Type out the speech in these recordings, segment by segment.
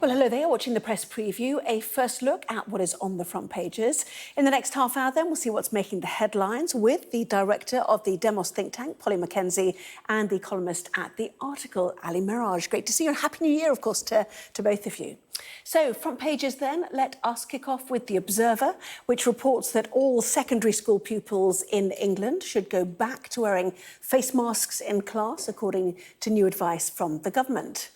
Well, hello there, watching the press preview, a first look at what is on the front pages. In the next half hour then, we'll see what's making the headlines with the director of the Demos think tank, Polly Mackenzie, and the columnist at the article, Ali Miraj. Great to see you, and Happy New Year, of course, to both of you. So, front pages then, let us kick off with The Observer, which reports that all secondary school pupils in England should go back to wearing face masks in class, according to new advice from the government.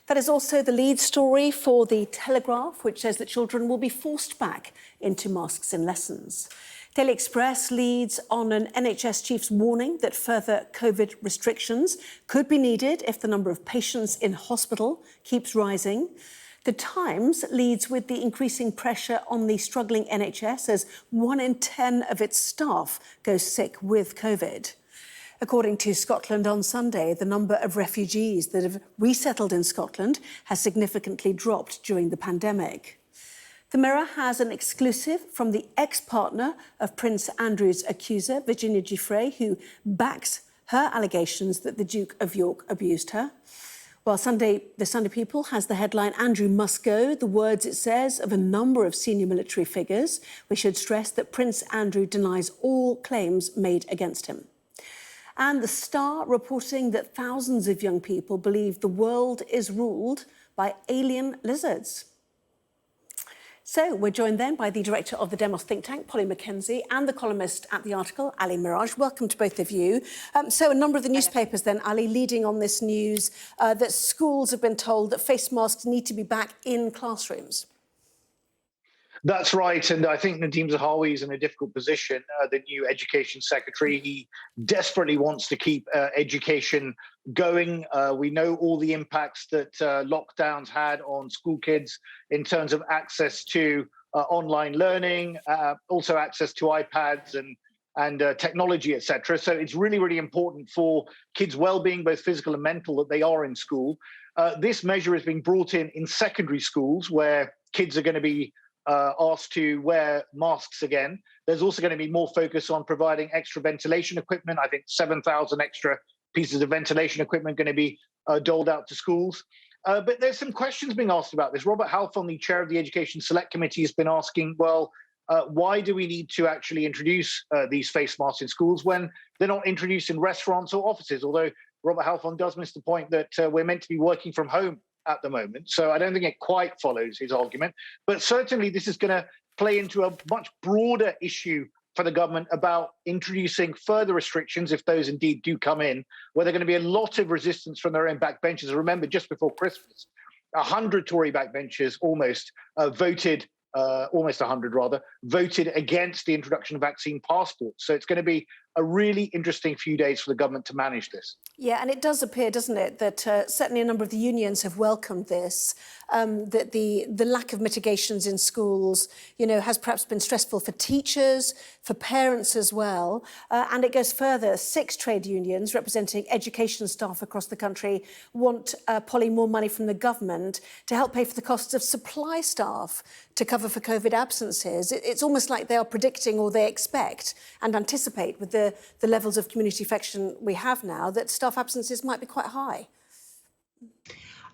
That is also the lead story for The Telegraph, which says that children will be forced back into masks in lessons. Daily Express leads on an NHS chief's warning that further COVID restrictions could be needed if the number of patients in hospital keeps rising. The Times leads with the increasing pressure on the struggling NHS as 1 in 10 of its staff goes sick with COVID. According to Scotland on Sunday, the number of refugees that have resettled in Scotland has significantly dropped during the pandemic. The Mirror has an exclusive from the ex-partner of Prince Andrew's accuser, Virginia Giuffre, who backs her allegations that the Duke of York abused her. While the Sunday People has the headline, Andrew must go, the words, it says, of a number of senior military figures. We should stress that Prince Andrew denies all claims made against him. And The Star reporting that thousands of young people believe the world is ruled by alien lizards. So we're joined then by the director of the Demos think tank, Polly Mackenzie, and the columnist at the article, Ali Miraj. Welcome to both of you. So a number of the newspapers then, Ali, leading on this news that schools have been told that face masks need to be back in classrooms. That's right, and I think Nadeem Zahawi is in a difficult position, the new education secretary. He desperately wants to keep education going. We know all the impacts that lockdowns had on school kids in terms of access to online learning, also access to iPads and technology, etc. So it's really, really important for kids' well-being, both physical and mental, that they are in school. This measure is being brought in secondary schools where kids are going to be asked to wear masks again. There's also going to be more focus on providing extra ventilation equipment. I think 7,000 extra pieces of ventilation equipment going to be doled out to schools. But there's some questions being asked about this. Robert Halfon, the chair of the Education Select Committee, has been asking, well, why do we need to actually introduce these face masks in schools when they're not introduced in restaurants or offices? Although Robert Halfon does miss the point that we're meant to be working from home at the moment. So I don't think it quite follows his argument. But certainly this is going to play into a much broader issue for the government about introducing further restrictions, if those indeed do come in, where there's going to be a lot of resistance from their own backbenchers. Remember, just before Christmas, 100 Tory backbenchers almost voted, almost 100 rather, voted against the introduction of vaccine passports. So it's going to be a really interesting few days for the government to manage this. Yeah, and it does appear, doesn't it, that certainly a number of the unions have welcomed this, that the lack of mitigations in schools, has perhaps been stressful for teachers, for parents as well. And it goes further. 6 trade unions representing education staff across the country want, Polly, more money from the government to help pay for the costs of supply staff to cover for COVID absences. It's almost like they are predicting, or they expect and anticipate, with the levels of community infection we have now, that staff absences might be quite high.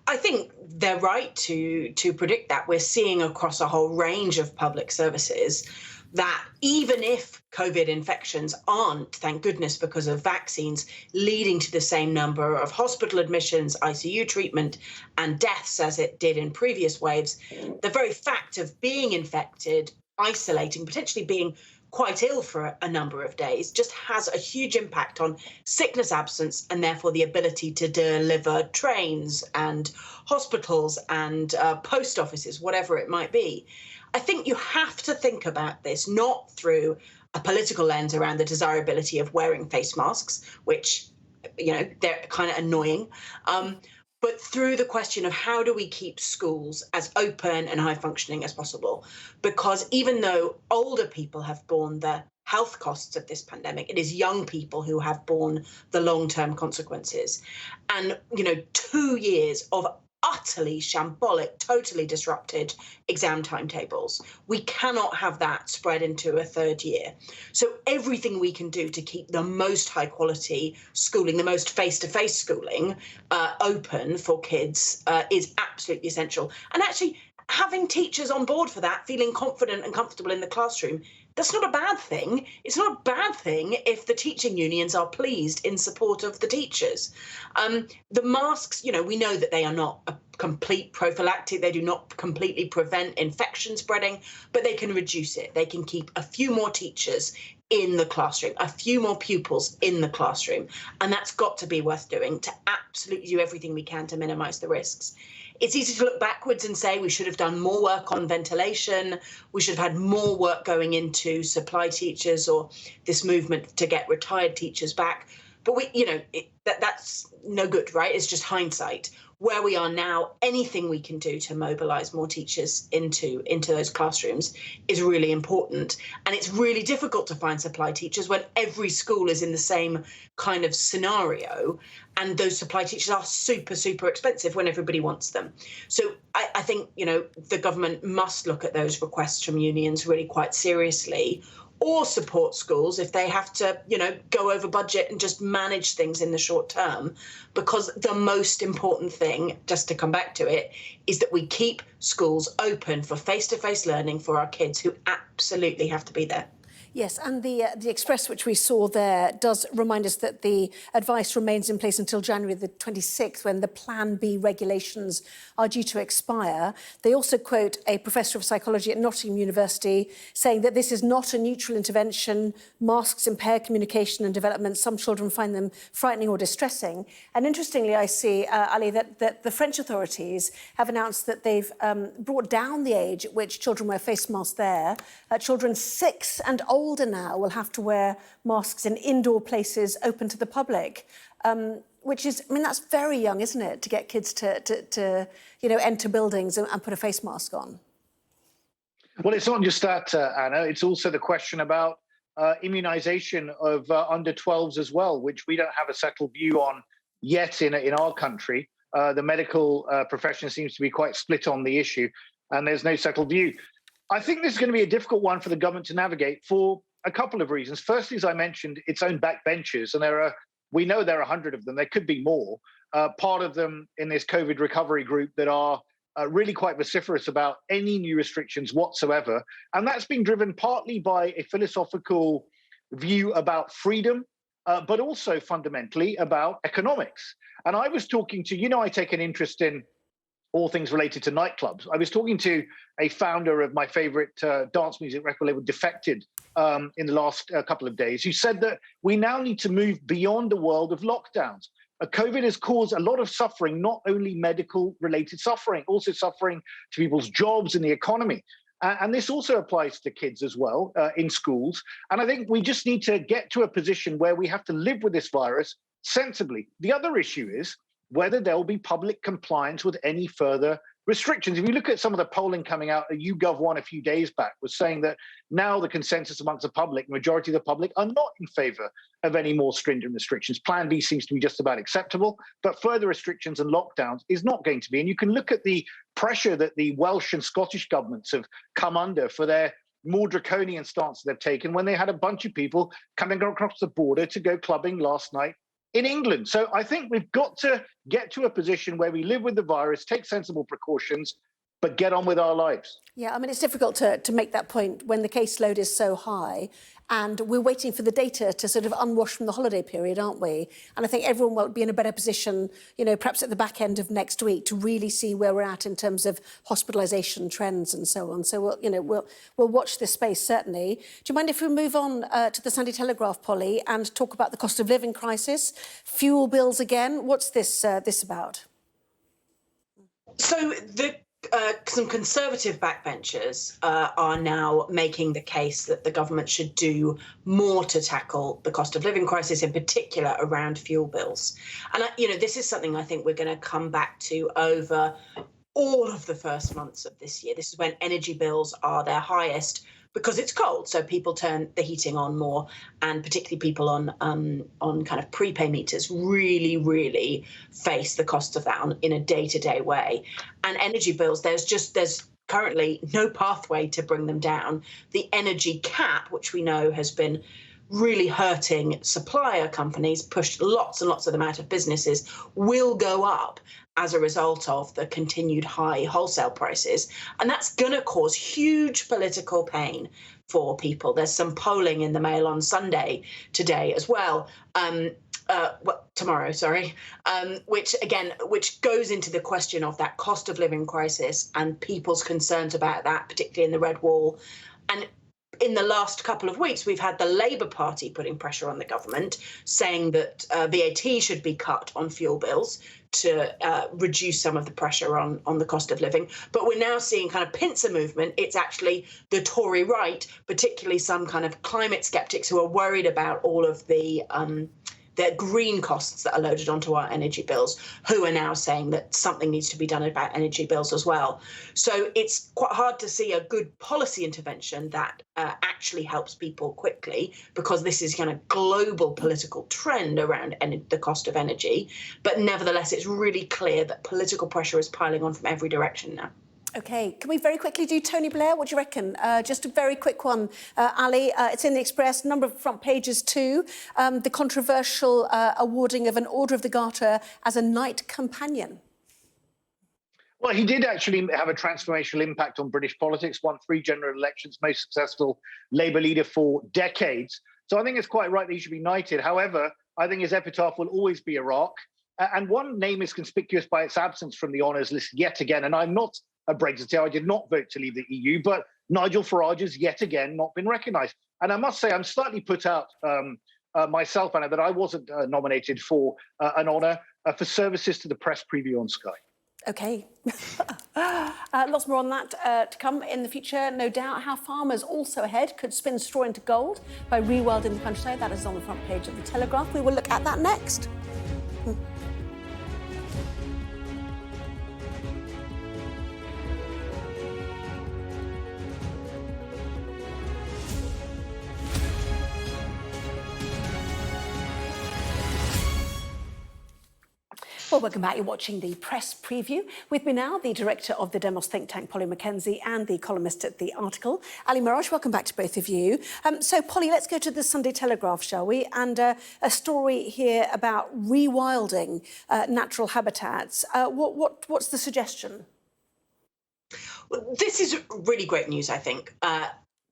I think they're right to predict that. We're seeing across a whole range of public services that even if COVID infections aren't, thank goodness, because of vaccines, leading to the same number of hospital admissions, ICU treatment and deaths as it did in previous waves, the very fact of being infected, isolating, potentially being quite ill for a number of days, just has a huge impact on sickness absence and therefore the ability to deliver trains and hospitals and post offices, whatever it might be. I think you have to think about this not through a political lens around the desirability of wearing face masks, which, they're kind of annoying, but through the question of how do we keep schools as open and high functioning as possible? Because even though older people have borne the health costs of this pandemic, it is young people who have borne the long-term consequences. And, 2 years of utterly shambolic, totally disrupted exam timetables. We cannot have that spread into a third year. So everything we can do to keep the most high quality schooling, the most face-to-face schooling open for kids is absolutely essential. And actually having teachers on board for that, feeling confident and comfortable in the classroom, that's not a bad thing. It's not a bad thing if the teaching unions are pleased in support of the teachers. The masks, we know that they are not a complete prophylactic. They do not completely prevent infection spreading, but they can reduce it. They can keep a few more teachers in the classroom, a few more pupils in the classroom. And that's got to be worth doing to absolutely do everything we can to minimize the risks. It's easy to look backwards and say we should have done more work on ventilation. We should have had more work going into supply teachers or this movement to get retired teachers back. But that's no good, right? It's just hindsight. Where we are now, anything we can do to mobilize more teachers into those classrooms is really important. And it's really difficult to find supply teachers when every school is in the same kind of scenario. And those supply teachers are super, super expensive when everybody wants them. So I think, the government must look at those requests from unions really quite seriously, or support schools if they have to, go over budget and just manage things in the short term. Because the most important thing, just to come back to it, is that we keep schools open for face-to-face learning for our kids who absolutely have to be there. Yes, and the express which we saw there does remind us that the advice remains in place until January the 26th, when the Plan B regulations are due to expire. They also quote a professor of psychology at Nottingham University saying that this is not a neutral intervention. Masks impair communication and development. Some children find them frightening or distressing. And interestingly, I see, Ali, that the French authorities have announced that they've brought down the age at which children wear face masks there. Children 6 and older now will have to wear masks in indoor places open to the public, which is, that's very young, isn't it, to get kids to enter buildings and put a face mask on? Well, it's not just that, Anna. It's also the question about immunisation of under 12s as well, which we don't have a settled view on yet in our country. The medical profession seems to be quite split on the issue, and there's no settled view. I think this is going to be a difficult one for the government to navigate for a couple of reasons. Firstly, as I mentioned, its own backbenchers, and we know there are 100 of them. There could be more. Part of them in this COVID recovery group that are really quite vociferous about any new restrictions whatsoever. And that's been driven partly by a philosophical view about freedom, but also fundamentally about economics. And I was talking to, I take an interest in all things related to nightclubs. I was talking to a founder of my favorite dance music record label, Defected, in the last couple of days, who said that we now need to move beyond a world of lockdowns. COVID has caused a lot of suffering, not only medical-related suffering, also suffering to people's jobs and the economy. And this also applies to kids as well in schools. And I think we just need to get to a position where we have to live with this virus sensibly. The other issue is whether there will be public compliance with any further restrictions. If you look at some of the polling coming out, YouGov one a few days back was saying that now the consensus amongst the public, majority of the public, are not in favour of any more stringent restrictions. Plan B seems to be just about acceptable, but further restrictions and lockdowns is not going to be. And you can look at the pressure that the Welsh and Scottish governments have come under for their more draconian stance they've taken when they had a bunch of people coming across the border to go clubbing last night in England. So I think we've got to get to a position where we live with the virus, take sensible precautions, but get on with our lives. Yeah, it's difficult to make that point when the caseload is so high, and we're waiting for the data to sort of unwash from the holiday period, aren't we? And I think everyone will be in a better position, perhaps at the back end of next week, to really see where we're at in terms of hospitalisation trends and so on. So we'll watch this space, certainly. Do you mind if we move on to the Sunday Telegraph, Polly, and talk about the cost of living crisis, fuel bills again? What's this about? So some Conservative backbenchers are now making the case that the government should do more to tackle the cost of living crisis, in particular around fuel bills. And, this is something I think we're going to come back to over all of the first months of this year. This is when energy bills are their highest. because it's cold. So people turn the heating on more, and particularly people on kind of prepay meters really, really face the cost of that in a day-to-day way. And energy bills, there's currently no pathway to bring them down. The energy cap, which we know has been really hurting supplier companies, pushed lots and lots of them out of businesses, will go up as a result of the continued high wholesale prices. And that's going to cause huge political pain for people. There's some polling in the Mail on Sunday today as well. Tomorrow, sorry, which goes into the question of that cost of living crisis and people's concerns about that, particularly in the Red Wall. And in the last couple of weeks, we've had the Labour Party putting pressure on the government, saying that VAT should be cut on fuel bills to reduce some of the pressure on the cost of living. But we're now seeing kind of pincer movement. It's actually the Tory right, particularly some kind of climate skeptics who are worried about all of the green costs that are loaded onto our energy bills, who are now saying that something needs to be done about energy bills as well. So it's quite hard to see a good policy intervention that actually helps people quickly, because this is kind of global political trend around the cost of energy. But nevertheless, it's really clear that political pressure is piling on from every direction now. OK, can we very quickly do Tony Blair? What do you reckon? Just a very quick one, Ali. It's in the Express, number of front pages too. The controversial awarding of an Order of the Garter as a knight companion. Well, he did actually have a transformational impact on British politics, won 3 general elections, most successful Labour leader for decades. So I think it's quite right that he should be knighted. However, I think his epitaph will always be Iraq. And one name is conspicuous by its absence from the honours list yet again. And I'm not a Brexiteer. I did not vote to leave the EU, but Nigel Farage has yet again not been recognised. And I must say, I'm slightly put out myself, Anna, that I wasn't nominated for an honour for services to the press preview on Sky. OK. Lots more on that to come in the future, no doubt. How farmers also ahead could spin straw into gold by rewilding the countryside. That is on the front page of The Telegraph. We will look at that next. Well, welcome back. You're watching the press preview. With me now, the director of the Demos think tank, Polly Mackenzie, and the columnist at The Article, Ali Miraj. Welcome back to both of you. So, Polly, let's go to the Sunday Telegraph, shall we? And a story here about rewilding natural habitats. What's the suggestion? Well, this is really great news, I think.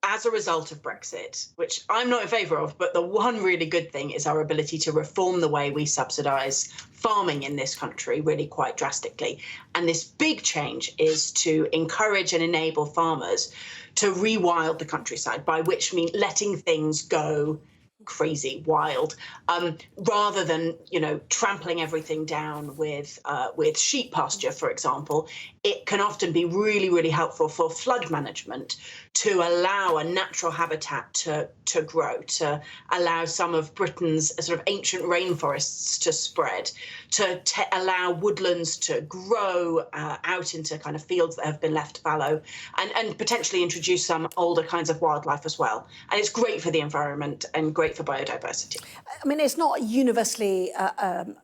As a result of Brexit, which I'm not in favour of, but the one really good thing is our ability to reform the way we subsidise farming in this country really quite drastically. And this big change is to encourage and enable farmers to rewild the countryside, by which means letting things go crazy wild, rather than trampling everything down with sheep pasture, for example. It can often be really, really helpful for flood management to allow a natural habitat to grow, to allow some of Britain's sort of ancient rainforests to spread, to allow woodlands to grow out into kind of fields that have been left fallow, and potentially introduce some older kinds of wildlife as well. And it's great for the environment and great for biodiversity. I mean, it's not universally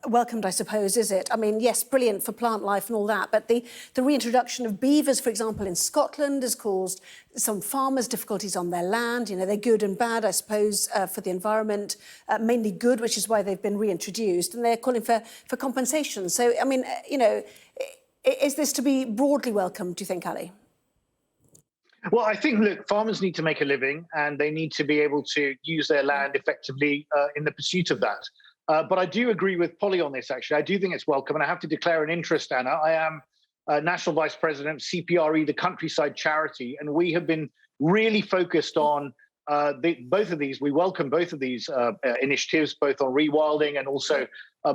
welcomed, I suppose, is it? I mean, yes, brilliant for plant life and all that, but the reintroduction of beavers, for example, in Scotland has caused some farmers difficulties on their land. They're good and bad, I suppose, for the environment, mainly good, which is why they've been reintroduced, and they're calling for compensation. So, I mean, is this to be broadly welcomed, do you think, Ali? Well, I think, look, farmers need to make a living and they need to be able to use their land effectively in the pursuit of that. But I do agree with Polly on this, actually. I do think it's welcome. And I have to declare an interest, Anna. I am National Vice President of CPRE, the countryside charity, and we have been really focused on both of these. We welcome both of these initiatives, both on rewilding and also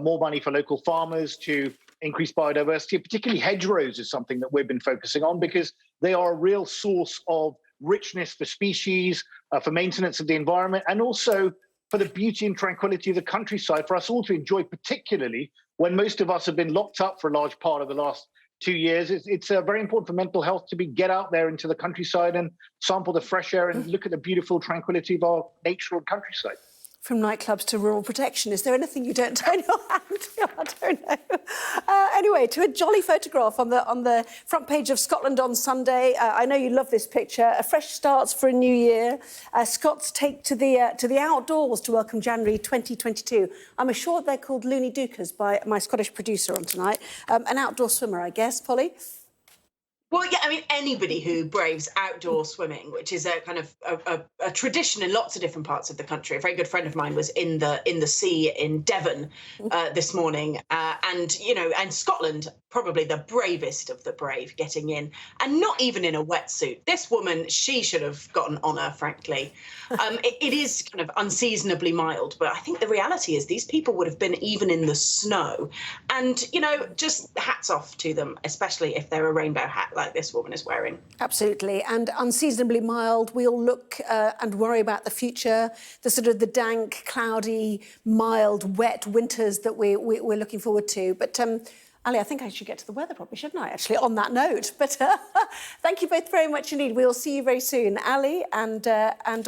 more money for local farmers to increase biodiversity. Particularly hedgerows is something that we've been focusing on because they are a real source of richness for species, for maintenance of the environment, and also for the beauty and tranquility of the countryside for us all to enjoy, particularly when most of us have been locked up for a large part of the last 2 years. It's very important for mental health to get out there into the countryside and sample the fresh air and look at the beautiful tranquility of our nature and countryside. From nightclubs to rural protection, is there anything you don't turn your hand to? I don't know. Anyway, to a jolly photograph on the front page of Scotland on Sunday. I know you love this picture. A fresh start for a new year. Scots take to the outdoors to welcome January 2022. I'm assured they're called Looney Dookers by my Scottish producer on tonight. An outdoor swimmer, I guess, Polly? Well, yeah, I mean, anybody who braves outdoor swimming, which is a kind of a tradition in lots of different parts of the country. A very good friend of mine was in the sea in Devon this morning, and Scotland, probably the bravest of the brave, getting in, and not even in a wetsuit. This woman, she should have got an honour, frankly. It is kind of unseasonably mild, but I think the reality is these people would have been even in the snow, and just hats off to them, especially if they're a rainbow hat like this woman is wearing. Absolutely, and unseasonably mild. We all look and worry about the future, the dank, cloudy, mild, wet winters that we're looking forward to. But Ali, I think I should get to the weather probably, shouldn't I, actually, on that note. But thank you both very much indeed. We'll see you very soon. Ali and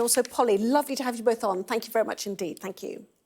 also Polly, lovely to have you both on. Thank you very much indeed. Thank you.